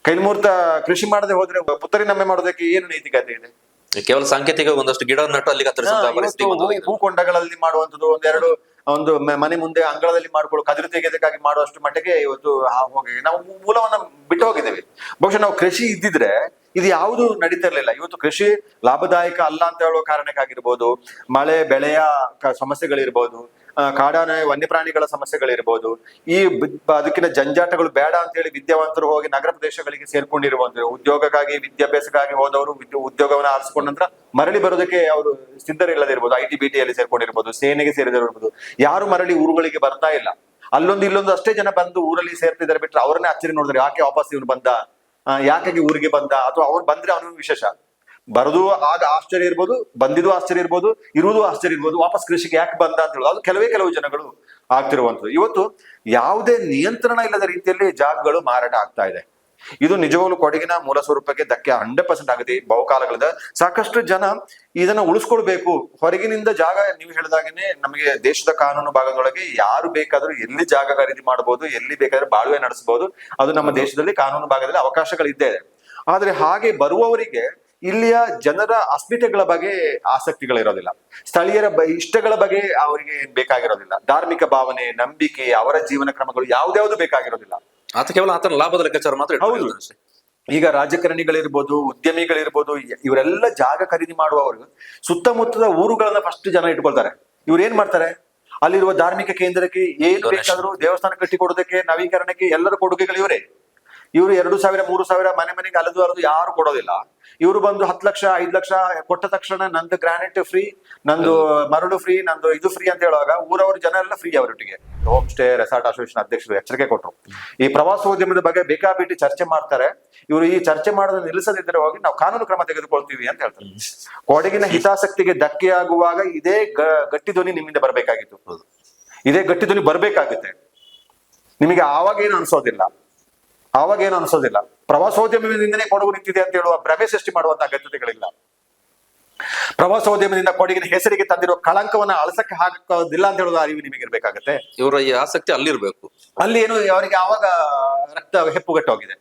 ಕೈಮೂರ್ತ ಕೃಷಿ ಮಾಡದೆ ಹೋದ್ರೆ ಪುತ್ತರಿ ನಮ್ಮೆ ಮಾಡೋದಕ್ಕೆ ಏನು ನೈತಿಕತೆ ಇದೆ? ಕೇವಲ ಸಾಂಕೇತಿಕ ಒಂದಷ್ಟು ಗಿಡ ನಟ್ಟು ಅಲ್ಲಿ ಕತ್ತರಿಸುವಂತಹ ಪರಿಸ್ಥಿತಿ ಬಂದಿದೆ. ಹೂಕೊಂಡಗಳಲ್ಲಿ ಮಾಡುವಂಥದ್ದು, ಒಂದು ಮನೆ ಮುಂದೆ ಅಂಗಳದಲ್ಲಿ ಮಾಡ್ಕೊಳ್ಳೋ ಕದಿರು ತೆಗೆದಕ್ಕಾಗಿ ಮಾಡುವಷ್ಟು ಮಟ್ಟಿಗೆ ಇವತ್ತು ಹೋಗಿ ನಾವು ಮೂಲವನ್ನ ಬಿಟ್ಟು ಹೋಗಿದ್ದೇವೆ. ಬಹುಶಃ ನಾವು ಕೃಷಿ ಇದ್ದಿದ್ರೆ ಇದು ಯಾವುದು ನಡೀತಿರ್ಲಿಲ್ಲ. ಇವತ್ತು ಕೃಷಿ ಲಾಭದಾಯಕ ಅಲ್ಲ ಅಂತ ಹೇಳುವ ಕಾರಣಕ್ಕಾಗಿರ್ಬೋದು, ಮಳೆ ಬೆಳೆಯ ಸಮಸ್ಯೆಗಳಿರ್ಬೋದು, ಕಾಡಾನೆ ವನ್ಯಪ್ರಾಣಿಗಳ ಸಮಸ್ಯೆಗಳಿರ್ಬೋದು, ಈ ಅದಕ್ಕಿಂತ ಜಂಜಾಟಗಳು ಬೇಡ ಅಂತ ಹೇಳಿ ವಿದ್ಯಾವಂತರು ಹೋಗಿ ನಗರ ಪ್ರದೇಶಗಳಿಗೆ ಸೇರ್ಕೊಂಡಿರುವಂತ, ಉದ್ಯೋಗಕ್ಕಾಗಿ ವಿದ್ಯಾಭ್ಯಾಸಕ್ಕಾಗಿ ಹೋದವರು ಉದ್ಯೋಗವನ್ನ ಆರಿಸಿಕೊಂಡ ನಂತರ ಮರಳಿ ಬರೋದಕ್ಕೆ ಅವರು ಸಿದ್ಧರಿಲ್ಲದಿರ್ಬೋದು, ITBT ಯಲ್ಲಿ ಸೇರ್ಕೊಂಡಿರ್ಬೋದು, ಸೇನೆಗೆ ಸೇರಿದಿರ್ಬೋದು, ಯಾರು ಮರಳಿ ಊರುಗಳಿಗೆ ಬರ್ತಾ ಇಲ್ಲ. ಅಲ್ಲೊಂದು ಇಲ್ಲೊಂದು ಅಷ್ಟೇ ಜನ ಬಂದು ಊರಲ್ಲಿ ಸೇರ್ತಿದ್ದಾರೆ ಬಿಟ್ರೆ ಅವ್ರನ್ನೇ ಅಚ್ಚರಿ ನೋಡಿದ್ರೆ ಯಾಕೆ ವಾಪಸ್ ಇವನು ಬಂದ, ಯಾಕಾಗಿ ಊರಿಗೆ ಬಂದ, ಅಥವಾ ಅವ್ರು ಬಂದ್ರೆ ಅವನಿಗೆ ವಿಶೇಷ. ಬರೋದು ಆಗ ಆಶ್ಚರ್ಯ ಇರ್ಬೋದು, ಬಂದಿದ್ದು ಆಶ್ಚರ್ಯ ಇರ್ಬೋದು, ಇರುವುದು ಆಶ್ಚರ್ಯ ಇರ್ಬೋದು, ವಾಪಸ್ ಕೃಷಿಗೆ ಯಾಕೆ ಬಂದ ಅಂತ ಹೇಳೋದು ಅದು ಕೆಲವು ಜನಗಳು ಆಗ್ತಿರುವಂಥದ್ದು. ಇವತ್ತು ಯಾವುದೇ ನಿಯಂತ್ರಣ ಇಲ್ಲದ ರೀತಿಯಲ್ಲಿ ಜಾಗಗಳು ಮಾರಾಟ ಆಗ್ತಾ ಇದೆ. ಇದು ನಿಜವಾಗ್ಲೂ ಕೊಡಗಿನ ಮೂಲ ಸ್ವರೂಪಕ್ಕೆ ಧಕ್ಕೆ 100% ಆಗಿದೆ. ಬಹುಕಾಲಗಳಿಂದ ಸಾಕಷ್ಟು ಜನ ಇದನ್ನ ಉಳಿಸ್ಕೊಳ್ಬೇಕು. ಹೊರಗಿನಿಂದ ಜಾಗ, ನೀವು ಹೇಳಿದಾಗೇನೆ ನಮಗೆ ದೇಶದ ಕಾನೂನು ಭಾಗದೊಳಗೆ ಯಾರು ಬೇಕಾದ್ರೂ ಎಲ್ಲಿ ಜಾಗ ಖರೀದಿ ಮಾಡಬಹುದು, ಎಲ್ಲಿ ಬೇಕಾದ್ರೆ ಬಾಳ್ವೆ ನಡೆಸಬಹುದು, ಅದು ನಮ್ಮ ದೇಶದಲ್ಲಿ ಕಾನೂನು ಭಾಗದಲ್ಲಿ ಅವಕಾಶಗಳಿದ್ದೇ ಇದೆ. ಆದ್ರೆ ಹಾಗೆ ಬರುವವರಿಗೆ ಇಲ್ಲಿಯ ಜನರ ಅಸ್ಮಿತೆಗಳ ಬಗ್ಗೆ ಆಸಕ್ತಿಗಳಿರೋದಿಲ್ಲ, ಸ್ಥಳೀಯರ ಇಷ್ಟಗಳ ಬಗ್ಗೆ ಅವರಿಗೆ ಬೇಕಾಗಿರೋದಿಲ್ಲ, ಧಾರ್ಮಿಕ ಭಾವನೆ, ನಂಬಿಕೆ, ಅವರ ಜೀವನ ಕ್ರಮಗಳು ಯಾವ್ದ್ಯಾವ್ದು ಬೇಕಾಗಿರೋದಿಲ್ಲ. ಆತ ಕೇವಲ ಆತನ ಲಾಭದ ಲೆಕ್ಕಾಚಾರ ಮಾತ್ರ ಹೌದು. ಈಗ ರಾಜಕಾರಣಿಗಳಿರ್ಬೋದು, ಉದ್ಯಮಿಗಳಿರ್ಬೋದು, ಇವರೆಲ್ಲ ಜಾಗ ಖರೀದಿ ಮಾಡುವವರು ಸುತ್ತಮುತ್ತದ ಊರುಗಳನ್ನ ಫಸ್ಟ್ ಜನ ಇಟ್ಕೊಳ್ತಾರೆ. ಇವ್ರು ಏನ್ ಮಾಡ್ತಾರೆ, ಅಲ್ಲಿರುವ ಧಾರ್ಮಿಕ ಕೇಂದ್ರಕ್ಕೆ ಏನು ಬೇಕಾದ್ರೂ, ದೇವಸ್ಥಾನ ಕಟ್ಟಿ ಕೊಡೋದಕ್ಕೆ, ನವೀಕರಣಕ್ಕೆ ಎಲ್ಲರ ಕೊಡುಗೆಗಳು ಇವರೇ. ಇವರು 2,000 3,000 ಮನೆಗೆ ಅಲದು ಯಾರು ಕೊಡೋದಿಲ್ಲ. ಇವರು ಬಂದು 10 ಲಕ್ಷ 5 ಲಕ್ಷ ಕೊಟ್ಟ ತಕ್ಷಣ ನಂದು ಗ್ರಾನೈಟ್ ಫ್ರೀ, ನಂದು ಮರಳು ಫ್ರೀ, ನಂದು ಇದು ಫ್ರೀ ಅಂತ ಹೇಳುವಾಗ ಊರವ್ರ ಜನ ಎಲ್ಲ ಫ್ರೀ. ಅವರೊಟ್ಟಿಗೆ ಹೋಮ್ ಸ್ಟೇ ರೆಸಾರ್ಟ್ ಅಸೋಸಿಯೇಷನ್ ಅಧ್ಯಕ್ಷರು ಎಚ್ಚರಿಕೆ ಕೊಟ್ಟರು, ಈ ಪ್ರವಾಸೋದ್ಯಮದ ಬಗ್ಗೆ ಬೇಕಾಬಿಟ್ಟು ಚರ್ಚೆ ಮಾಡ್ತಾರೆ. ಇವರು ಈ ಚರ್ಚೆ ಮಾಡೋದನ್ನ ನಿಲ್ಲಿಸದಿದ್ದರೆ ಹೋಗಿ ನಾವು ಕಾನೂನು ಕ್ರಮ ತೆಗೆದುಕೊಳ್ತೀವಿ ಅಂತ ಹೇಳ್ತಾರೆ. ಕೊಡಗಿನ ಹಿತಾಸಕ್ತಿಗೆ ಧಕ್ಕೆಯಾಗುವಾಗ ಇದೇ ಗಟ್ಟಿ ಧ್ವನಿ ನಿಮ್ಮಿಂದ ಬರ್ಬೇಕಾಗಿತ್ತು, ಇದೇ ಗಟ್ಟಿ ಧ್ವನಿ ಬರ್ಬೇಕಾಗುತ್ತೆ. ನಿಮಗೆ ಆವಾಗ ಏನು ಅನ್ಸೋದಿಲ್ಲ. ಪ್ರವಾಸೋದ್ಯಮದಿಂದನೇ ಕೊಡಗು ನಿಂತಿದೆ ಅಂತ ಹೇಳುವ ಭ್ರಮೆ ಸೃಷ್ಟಿ ಮಾಡುವಂತ ಅಗತ್ಯತೆಗಳಿಲ್ಲ. ಪ್ರವಾಸೋದ್ಯಮದಿಂದ ಕೊಡಗಿನ ಹೆಸರಿಗೆ ತಂದಿರುವ ಕಳಂಕವನ್ನ ಅಳಸಕ್ಕೆ ಹಾಕೋದಿಲ್ಲ ಅಂತ ಹೇಳುವ ಅರಿವು ನಿಮಗೆ ಇರ್ಬೇಕಾಗತ್ತೆ. ಇವರ ಈ ಆಸಕ್ತಿ ಅಲ್ಲಿರ್ಬೇಕು. ಅಲ್ಲಿ ಏನು ಅವರಿಗೆ ಆವಾಗ ರಕ್ತ ಹೆಪ್ಪುಗಟ್ಟೋಗಿದೆ.